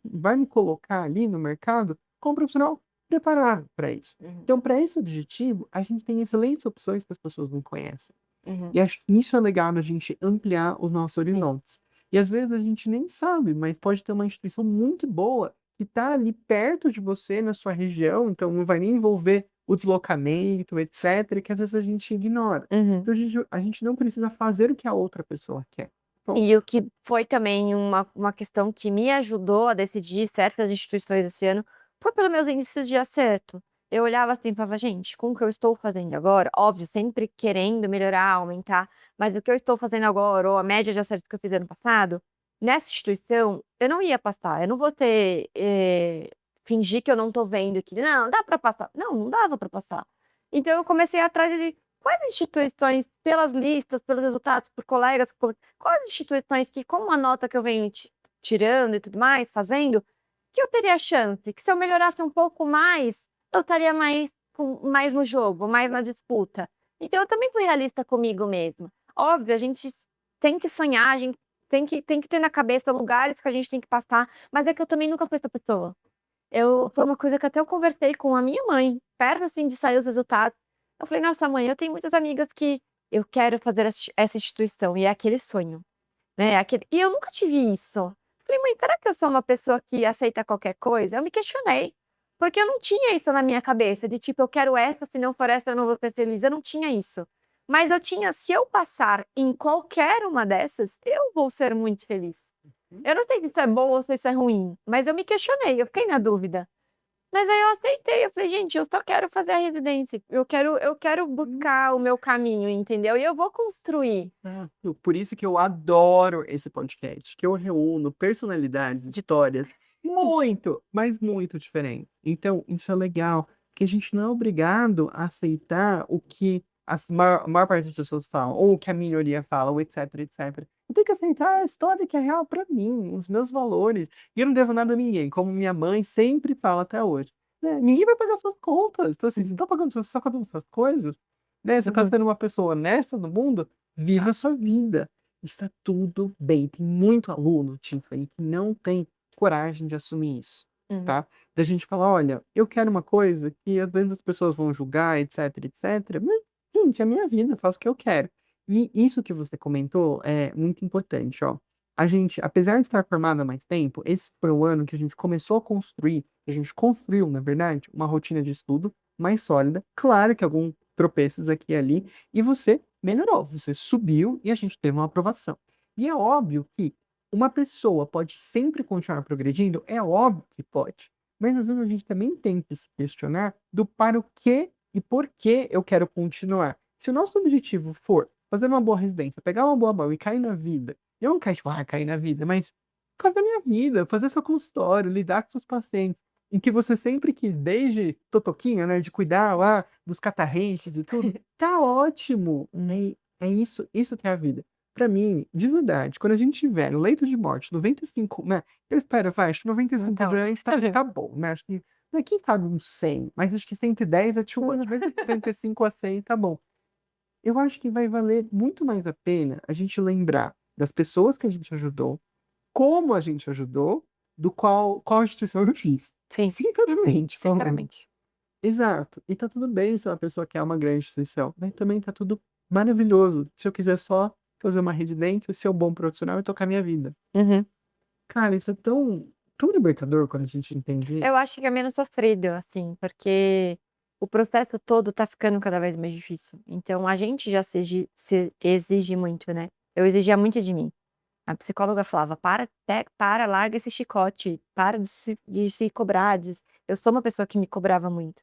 vai me colocar ali no mercado como profissional preparado para isso. Uhum, Então, para esse objetivo, a gente tem excelentes opções que as pessoas não conhecem. uhum. E acho que isso é legal a gente ampliar os nossos Sim. horizontes. E às vezes a gente nem sabe, mas pode ter uma instituição muito boa que está ali perto de você, na sua região, então não vai nem envolver o deslocamento, etc., que às vezes a gente ignora. Uhum. Então a gente não precisa fazer o que a outra pessoa quer. Bom, E o que foi também uma questão que me ajudou a decidir certas instituições esse ano, foi pelos meus índices de acerto. Eu olhava assim e falava: "Gente, com o que eu estou fazendo agora", óbvio, sempre querendo melhorar, aumentar, mas o que eu estou fazendo agora, ou a média de acertos que eu fiz ano passado, nessa instituição, eu não ia passar, eu não vou ter, fingir que eu não estou vendo que: "Não, dá para passar", não, não dava para passar. Então eu comecei atrás de quais instituições, pelas listas, pelos resultados, por colegas, quais instituições que, com uma nota que eu venho tirando e tudo mais, fazendo, que eu teria chance, que se eu melhorasse um pouco mais, eu estaria mais no jogo, mais na disputa. Então eu também fui realista comigo mesma. Óbvio, a gente tem que sonhar, a gente tem que ter na cabeça lugares que a gente tem que passar, mas é que eu também nunca fui essa pessoa. Foi uma coisa que até eu conversei com a minha mãe, perto, assim, de sair os resultados. Eu falei: "Nossa, mãe, eu tenho muitas amigas que eu quero fazer essa instituição", e é aquele sonho, né, e eu nunca tive isso. Falei: "Mãe, será que eu sou uma pessoa que aceita qualquer coisa?". Eu me questionei, porque eu não tinha isso na minha cabeça, de tipo: "Eu quero essa, se não for essa eu não vou ser feliz", eu não tinha isso. Mas eu tinha: "Se eu passar em qualquer uma dessas, eu vou ser muito feliz". Eu não sei se isso é bom ou se isso é ruim, mas eu me questionei, eu fiquei na dúvida. Mas aí eu aceitei, eu falei: "Gente, eu só quero fazer a residência, eu quero buscar o meu caminho, entendeu, e eu vou construir". por isso que eu adoro esse podcast, que eu reúno personalidades, histórias muito, mas muito diferentes. Então, isso é legal, que a gente não é obrigado a aceitar o que a maior parte das pessoas falam, ou o que a minoria fala, ou etc, etc. Eu tenho que aceitar a história que é real pra mim, os meus valores. E eu não devo nada a ninguém, como minha mãe sempre fala até hoje, né: "Ninguém vai pagar suas contas". Então, assim, você tá pagando suas só pagando suas coisas, né, você tá Uhum. sendo uma pessoa honesta no mundo, viva a sua vida. está tudo bem. Tem muito aluno, Tiffany, que não tem coragem de assumir isso, Uhum. tá? Da gente falar, olha, eu quero uma coisa que às vezes as pessoas vão julgar, etc, etc. Mas, gente, é a minha vida, eu faço o que eu quero. E isso que você comentou é muito importante, ó. A gente, apesar de estar formado há mais tempo, esse foi o ano que a gente começou a construir, que a gente construiu, na verdade, uma rotina de estudo mais sólida. Claro que alguns tropeços aqui e ali, e você melhorou, você subiu e a gente teve uma aprovação. E é óbvio que uma pessoa pode sempre continuar progredindo? É óbvio que pode. Mas às vezes a gente também tem que se questionar do para o que e por que eu quero continuar. Se o nosso objetivo for fazer uma boa residência, pegar uma boa mão e cair na vida, eu não quero, tipo, cair na vida, mas por causa da minha vida, fazer seu consultório, lidar com seus pacientes, em que você sempre quis, desde totoquinha, né, de cuidar lá dos catarrentes, de tudo, tá ótimo, né? É isso que é a vida. Pra mim, de verdade, quando a gente tiver no leito de morte, 95, né? Eu espero, vai, acho que 95 Então. já tá bom, né? Acho que, né, quem sabe uns 100, mas acho que 110 é too much, mas 75 a 100 tá bom. Eu acho que vai valer muito mais a pena a gente lembrar das pessoas que a gente ajudou, como a gente ajudou, do qual instituição eu fiz. Sim, Sinceramente falando. sinceramente. Exato. E tá tudo bem se uma pessoa quer uma grande instituição, mas também tá tudo maravilhoso se eu quiser só fazer uma residência, ser um bom profissional e tocar minha vida. Uhum. Cara, isso é tão libertador quando a gente entende isso. Eu acho que é menos sofrido, assim, porque o processo todo tá ficando cada vez mais difícil. Então a gente já se exige muito, né. Eu exigia muito de mim. A psicóloga falava: para, larga esse chicote, para de se cobrar, eu sou uma pessoa que me cobrava muito.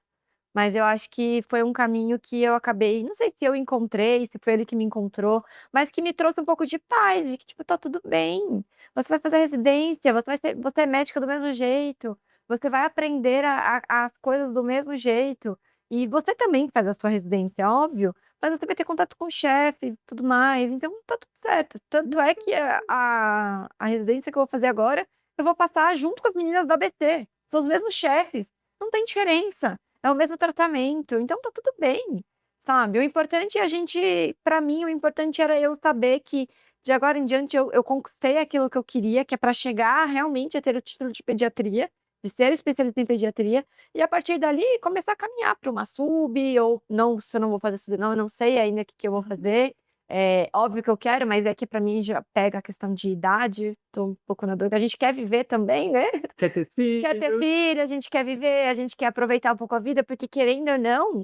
Mas eu acho que foi um caminho que eu acabei, não sei se eu encontrei, se foi ele que me encontrou, mas que me trouxe um pouco de paz, de que tipo: "Tá tudo bem, você vai fazer residência, você é médica do mesmo jeito, você vai aprender as coisas do mesmo jeito, e você também faz a sua residência, óbvio, mas você vai ter contato com chefes e tudo mais, então tá tudo certo". Tanto é que a residência que eu vou fazer agora, eu vou passar junto com as meninas do ABC, são os mesmos chefes, não tem diferença. É o mesmo tratamento, então tá tudo bem, sabe. O importante é a gente pra mim, o importante era eu saber que de agora em diante eu conquistei aquilo que eu queria, que é pra chegar realmente a ter o título de pediatria, de ser especialista em pediatria, e a partir dali começar a caminhar pra uma sub ou não, se eu não vou fazer sub não, eu não sei ainda o que que eu vou fazer. É óbvio que eu quero, mas é que pra mim já pega a questão de idade, tô um pouco na dúvida. A gente quer viver também, né. Quer ter Quer ter filhos? filho, a gente quer viver, a gente quer aproveitar um pouco a vida, porque querendo ou não,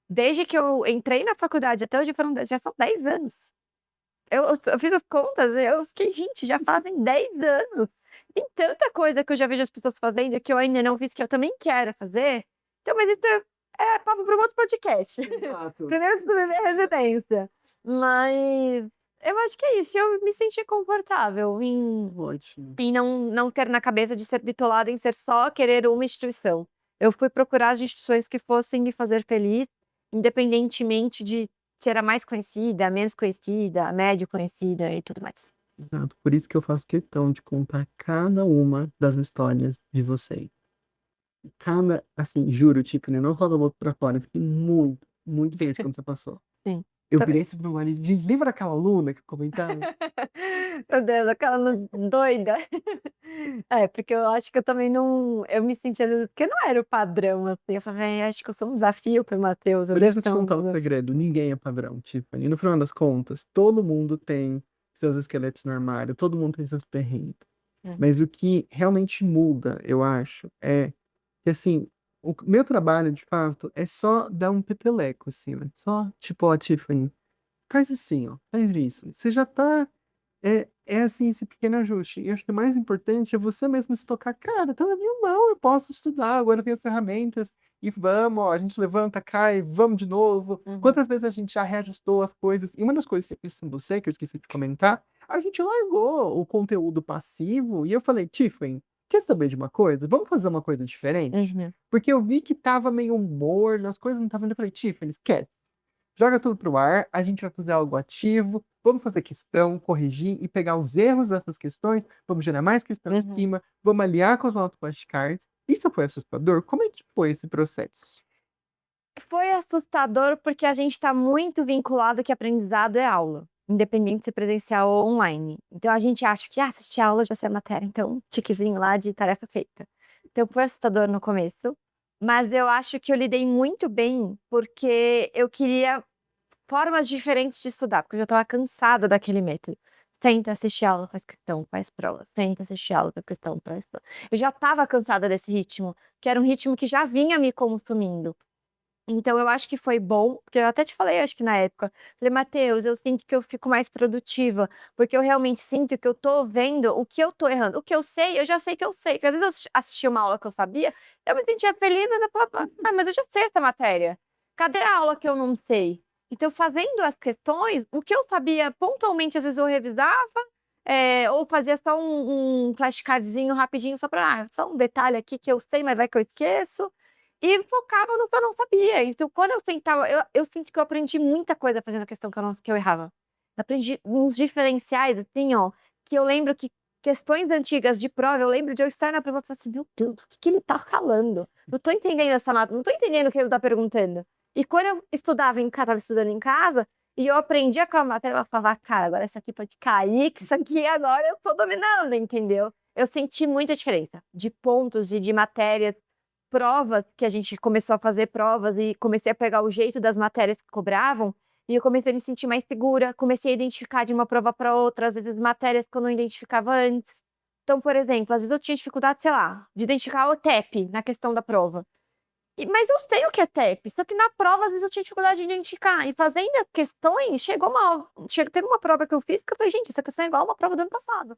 desde que eu entrei na faculdade até hoje já são 10 anos. Eu fiz as contas, eu fiquei: "Gente, já fazem 10 anos". Tem tanta coisa que eu já vejo as pessoas fazendo que eu ainda não fiz, que eu também quero fazer. Então, mas isso é papo para um outro podcast. Exato. Primeiro eu preciso viver a residência. Mas eu acho que é isso, eu me senti confortável em Ótimo. não ter na cabeça de ser bitolada em ser só querer uma instituição. Eu fui procurar as instituições que fossem me fazer feliz, independentemente de ser a mais conhecida, a menos conhecida, a médio conhecida e tudo mais. Exato. Por isso que eu faço questão de contar cada uma das histórias de vocês. Cada assim, juro, tipo, né, não só da boca pra fora, eu fiquei muito, muito feliz quando você passou. Sim, Eu também. virei assim para meu marido: "Gente, lembra daquela aluna que comentava?" Meu Deus, aquela doida. É, porque eu acho que eu também não eu me sentia porque não era o padrão, assim, eu falei: "Ai, acho que eu sou um desafio para o Matheus, eu Mas devo deixa eu ser te um contar um desafio". segredo, ninguém é padrão, Tiffany. No final das contas, todo mundo tem seus esqueletos no armário, todo mundo tem seus perrengues. Mas o que realmente muda, eu acho, é que, assim, o meu trabalho, de fato, é só dar um peteleco, assim, né, só tipo: "Ó, Tiffany, faz assim, ó, faz isso". Você já tá assim, esse pequeno ajuste. E acho que o mais importante é você mesmo se tocar: "Cara, tá na minha mão, eu posso estudar, agora eu tenho ferramentas e vamos, ó, a gente levanta, cai, vamos de novo". Uhum. Quantas vezes a gente já reajustou as coisas. E uma das coisas que eu fiz com você, que eu esqueci de comentar, a gente largou o conteúdo passivo e eu falei: "Tiffany, quer saber de uma coisa? Vamos fazer uma coisa diferente?". Uhum. Porque eu vi que estava meio morno, as coisas não estavam indo, eu falei: "Tiffany, esquece. Joga tudo pro ar, a gente vai fazer algo ativo, vamos fazer questão, corrigir e pegar os erros dessas questões, vamos gerar mais questão em Uhum. cima, vamos aliar com os nossos flashcards". Isso foi assustador? Como é que foi esse processo? Foi assustador, porque a gente está muito vinculado que aprendizado é aula. independente se presencial ou online. Então a gente acha que assistir a aula já sei a matéria, então tiquezinho lá de tarefa feita. Então foi assustador no começo, mas eu acho que eu lidei muito bem, porque eu queria formas diferentes de estudar, porque eu já estava cansada daquele método. Senta, assiste aula, faz questão, faz prova. Senta, assiste aula, faz questão, faz prova. Eu já estava cansada desse ritmo, que era um ritmo que já vinha me consumindo. Então eu acho que foi bom, porque eu até te falei, acho que na época, falei: "Matheus, eu sinto que eu fico mais produtiva, porque eu realmente sinto que eu tô vendo o que eu tô errando. O que eu sei, eu já sei que eu sei", porque às vezes eu assistia uma aula que eu sabia, eu me sentia feliz, mas eu falava: "Ah, mas eu já sei essa matéria. Cadê a aula que eu não sei?". Então fazendo as questões, o que eu sabia pontualmente, às vezes eu revisava, ou fazia só um flashcardzinho rapidinho só pra só um detalhe aqui que eu sei, mas vai que eu esqueço. E focava no que eu não sabia. Então, quando eu sentava, eu sinto que eu aprendi muita coisa fazendo a questão que eu errava. Aprendi uns diferenciais, assim, ó, que eu lembro que questões antigas de prova, eu lembro de eu estar na prova e falar assim: "Meu Deus, o que que ele tá falando? Não tô entendendo essa mata, não tô entendendo o que ele tá perguntando". E quando eu estudava em casa, estava estudando em casa, e eu aprendia com a matéria, eu falava: "Cara, agora essa aqui pode cair, que isso aqui agora eu tô dominando", entendeu? Eu senti muita diferença de pontos e de matérias, provas, que a gente começou a fazer provas e comecei a pegar o jeito das matérias que cobravam, e eu comecei a me sentir mais segura, comecei a identificar de uma prova para outra, às vezes matérias que eu não identificava antes. Então, por exemplo, às vezes eu tinha dificuldade, sei lá, de identificar o TEP na questão da prova. Mas eu sei o que é TEP, só que na prova às vezes eu tinha dificuldade de identificar. E fazendo as questões, teve uma prova que eu fiz que eu falei: "Gente, essa questão é igual a uma prova do ano passado".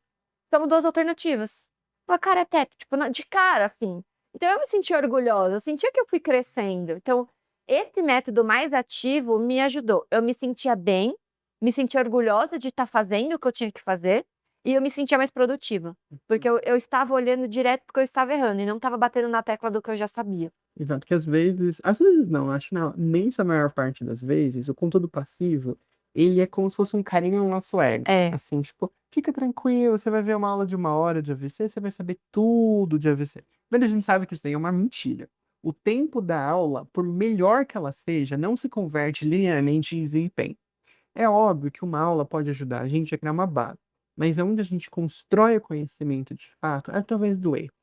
São 2 alternativas. Falei: "Cara, é TEP", tipo, de cara, assim. Então eu me senti orgulhosa, eu sentia que eu fui crescendo. Então, esse método mais ativo me ajudou. Eu me sentia bem, me sentia orgulhosa de estar fazendo o que eu tinha que fazer, e eu me sentia mais produtiva, porque eu estava olhando direto porque eu estava errando e não estava batendo na tecla do que eu já sabia. Exato, que às vezes não, acho que na imensa maior parte das vezes, o conteúdo passivo, ele é como se fosse um carinho no nosso ego. É. Assim, tipo, fica tranquilo, você vai ver uma aula de 1 hora de AVC, você vai saber tudo de AVC. Mas a gente sabe que isso aí é uma mentira. O tempo da aula, por melhor que ela seja, não se converte linearmente em desempenho. É óbvio que uma aula pode ajudar a gente a criar uma base, mas onde a gente constrói o conhecimento de fato é através do erro.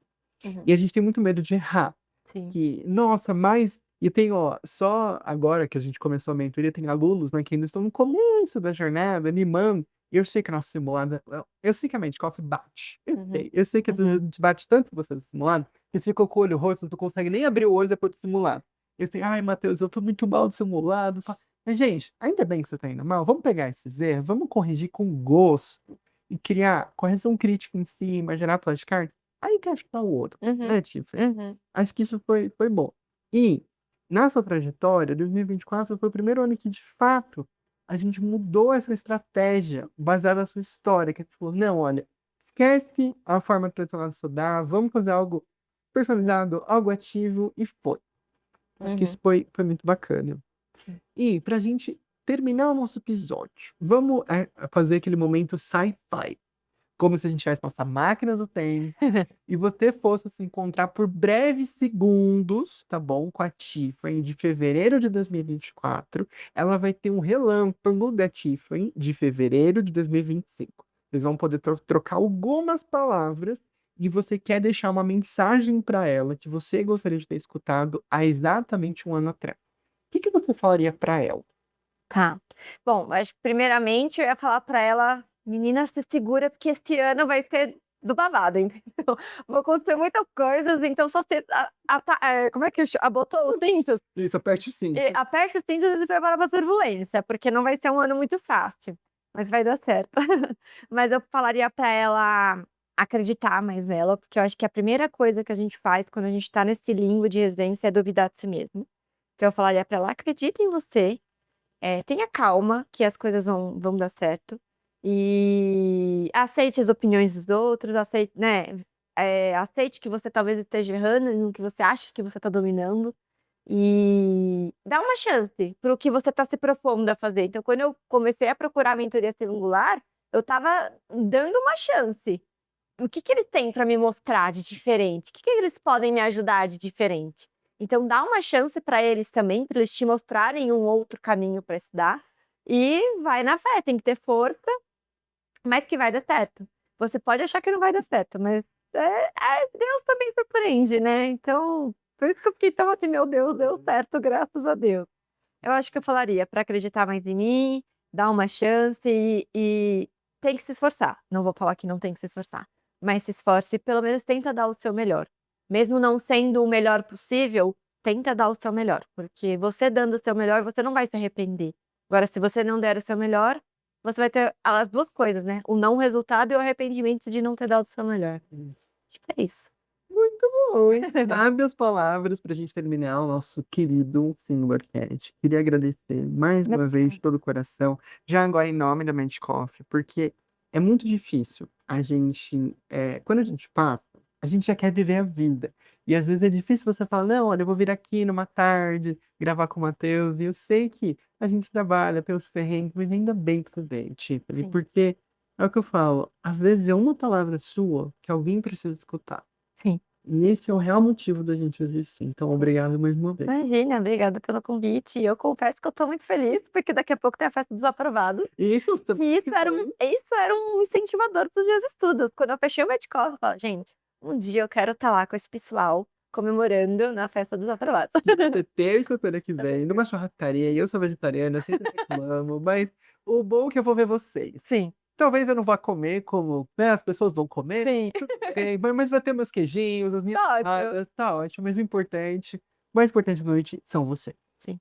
Uhum. E a gente tem muito medo de errar. Sim. Que, nossa, mas e tem, ó, só agora que a gente começou a mentoria, tem alunos, né, que ainda estão no começo da jornada, animando. Eu sei que a nossa simulada, eu sei que a mente coffee bate. Uhum. Eu sei que a Uhum. gente bate tanto com você do simulado, que você fica com o olho roxo, não consegue nem abrir o olho depois do simulado. Eu sei, ai, Matheus, eu tô muito mal do simulado. Pá. Mas, gente, ainda bem que você tá indo mal. Vamos pegar esses erros, vamos corrigir com gosto e criar correção crítica em cima, gerar flashcards. Aí que acho que tá o ouro, Uhum. né, Tiffany? Uhum. Acho que isso foi bom. E, na sua trajetória, 2024 foi o primeiro ano que, de fato, a gente mudou essa estratégia baseada na sua história, que a gente falou, não, olha, esquece a forma tradicional de estudar, vamos fazer algo personalizado, algo ativo, e foi. Acho que isso Uhum. foi muito bacana. Sim. E, pra gente terminar o nosso episódio, vamos fazer aquele momento sci-fi. Como se a gente tivesse nossa máquina do tempo e você fosse se encontrar por breves segundos, tá bom? Com a Tiffany de fevereiro de 2024. Ela vai ter um relâmpago da Tiffany de fevereiro de 2025. Vocês vão poder trocar algumas palavras e você quer deixar uma mensagem para ela que você gostaria de ter escutado há exatamente 1 ano atrás. O que que você falaria para ela? Tá. Bom, acho que primeiramente eu ia falar pra ela: "Menina, se segura, porque esse ano vai ser do babado, entendeu? Vão acontecer muitas coisas, então só você como é que abotoa os cintos Isso, aperte sim. e aperte os cintos e se prepara pra turbulência, porque não vai ser um ano muito fácil, mas vai dar certo". Mas eu falaria pra ela acreditar mais nela, porque eu acho que a primeira coisa que a gente faz quando a gente tá nesse limbo de residência é duvidar de si mesmo. Então eu falaria pra ela: "Acredita em você". Tenha calma, que as coisas vão dar certo. E aceite as opiniões dos outros, aceite, né, aceite que você talvez esteja errando no que você acha que você está dominando, e dá uma chance para o que você está se propondo a fazer. Então, quando eu comecei a procurar a mentoria singular, eu estava dando uma chance. O que que ele tem para me mostrar de diferente? O que que eles podem me ajudar de diferente? Então dá uma chance para eles também, para eles te mostrarem um outro caminho para estudar, E vai na fé, tem que ter força, mas que vai dar certo. Você pode achar que não vai dar certo, mas Deus também surpreende, né? Então, por isso que eu fiquei tão assim, meu Deus, deu certo, graças a Deus. Eu acho que eu falaria para acreditar mais em mim, dar uma chance e tem que se esforçar. Não vou falar que não tem que se esforçar, mas se esforce e pelo menos tenta dar o seu melhor. Mesmo não sendo o melhor possível, tenta dar o seu melhor, porque você dando o seu melhor, você não vai se arrepender. Agora, se você não der o seu melhor, você vai ter as 2 coisas, né, o não resultado e o arrependimento de não ter dado o seu melhor. Acho que é isso. Muito bom, hein? Sábias palavras pra gente terminar o nosso querido Singularcast. Queria agradecer mais uma vez de todo o coração, já agora em nome da Mente Coffee, porque é muito difícil a gente, quando a gente passa, a gente já quer viver a vida. E às vezes é difícil você falar, não, olha, eu vou vir aqui numa tarde, gravar com o Matheus, e eu sei que a gente trabalha pelos perrengues, mas ainda bem que tudo bem, Tiffany, Sim. porque é o que eu falo, às vezes é uma palavra sua que alguém precisa escutar. Sim. E esse é o real motivo da gente existir. Então, obrigado mais uma vez. Imagina, obrigada pelo convite. E eu confesso que eu tô muito feliz, porque daqui a pouco tem a festa dos aprovados. E isso E isso era um incentivador para os meus estudos. Quando eu fechei o Medcoff, eu falo: "Gente, um dia eu quero estar lá com esse pessoal comemorando na festa dos aprovados". terça-feira que vem, numa churrascaria, e eu sou vegetariana, eu sempre reclamo, mas o bom é que eu vou ver vocês. Sim, Talvez eu não vá comer como, né, as pessoas vão comer, sim. tudo bem, mas vai ter meus queijinhos, as minhas Tá ótimo. paradas, tá ótimo, mas o mais importante da noite são vocês. Sim.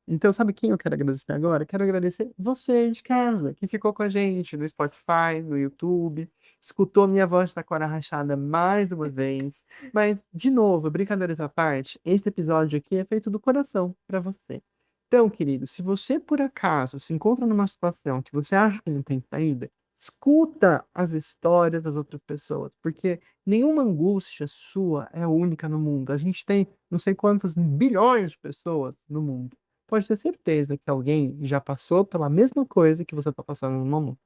Então, sabe quem eu quero agradecer agora? Quero agradecer você de casa, que ficou com a gente no Spotify, no YouTube, escutou minha voz da cora rachada mais uma vez. Mas, de novo, brincadeiras à parte, esse episódio aqui é feito do coração para você. Então, querido, se você por acaso se encontra numa situação que você acha que não tem saída, escuta as histórias das outras pessoas, porque nenhuma angústia sua é única no mundo. A gente tem não sei quantas bilhões de pessoas no mundo. Pode ter certeza que alguém já passou pela mesma coisa que você está passando no momento.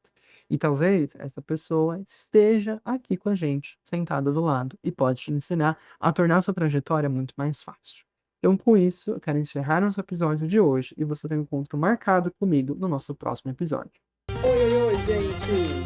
E talvez essa pessoa esteja aqui com a gente, sentada do lado, e pode te ensinar a tornar sua trajetória muito mais fácil. Então, com isso, eu quero encerrar nosso episódio de hoje e você tem um encontro marcado comigo no nosso próximo episódio. Oi, oi, oi, gente!